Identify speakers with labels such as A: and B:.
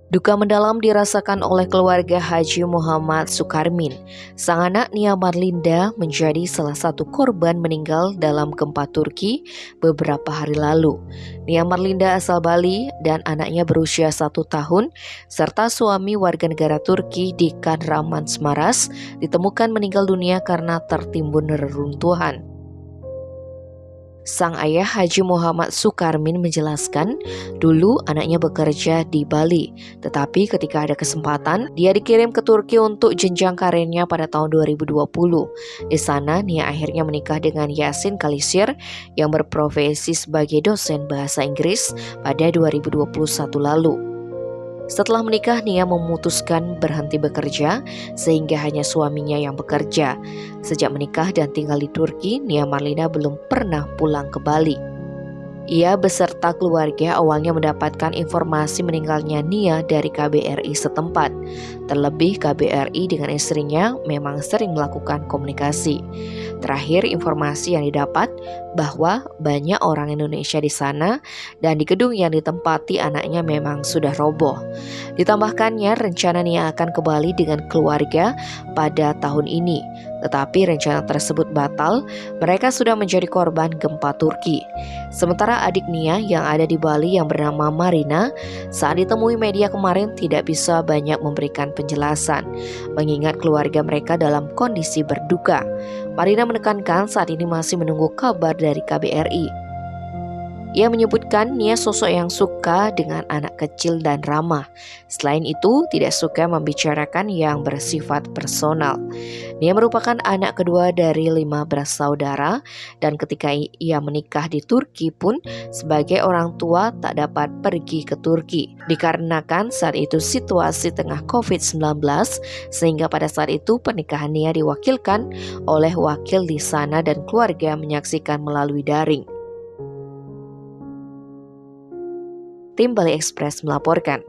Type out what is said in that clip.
A: Duka mendalam dirasakan oleh keluarga Haji Muhammad Sukarmin. Sang anak Nia Marlinda menjadi salah satu korban meninggal dalam gempa Turki beberapa hari lalu. Nia Marlinda asal Bali dan anaknya berusia 1 tahun serta suami warga negara Turki Dikan Rahman Smaras ditemukan meninggal dunia karena tertimbun reruntuhan. Sang ayah Haji Muhammad Sukarmin menjelaskan, dulu anaknya bekerja di Bali, tetapi ketika ada kesempatan, dia dikirim ke Turki untuk jenjang karirnya pada tahun 2020. Di sana, Nia akhirnya menikah dengan Yasin Kalisir yang berprofesi sebagai dosen bahasa Inggris pada 2021 lalu. Setelah menikah, Nia memutuskan berhenti bekerja sehingga hanya suaminya yang bekerja. Sejak menikah dan tinggal di Turki, Nia Marlinda belum pernah pulang ke Bali. Ia beserta keluarga awalnya mendapatkan informasi meninggalnya Nia dari KBRI setempat. Terlebih KBRI dengan istrinya memang sering melakukan komunikasi. Terakhir informasi yang didapat bahwa banyak orang Indonesia di sana dan di gedung yang ditempati anaknya memang sudah roboh. Ditambahkannya rencana Nia akan ke Bali dengan keluarga pada tahun ini. Tetapi rencana tersebut batal, mereka sudah menjadi korban gempa Turki. Sementara adik Nia yang ada di Bali yang bernama Marina saat ditemui media kemarin tidak bisa banyak memberikan penjelasan, mengingat keluarga mereka dalam kondisi berduka. Marina menekankan saat ini masih menunggu kabar dari KBRI. Ia menyebutkan Nia sosok yang suka dengan anak kecil dan ramah. Selain itu, tidak suka membicarakan yang bersifat personal. Nia merupakan anak kedua dari 5 bersaudara dan ketika ia menikah di Turki pun sebagai orang tua tak dapat pergi ke Turki. Dikarenakan saat itu situasi tengah COVID-19 sehingga pada saat itu pernikahan Nia diwakilkan oleh wakil di sana dan keluarga menyaksikan melalui daring. Tim Bali Express melaporkan.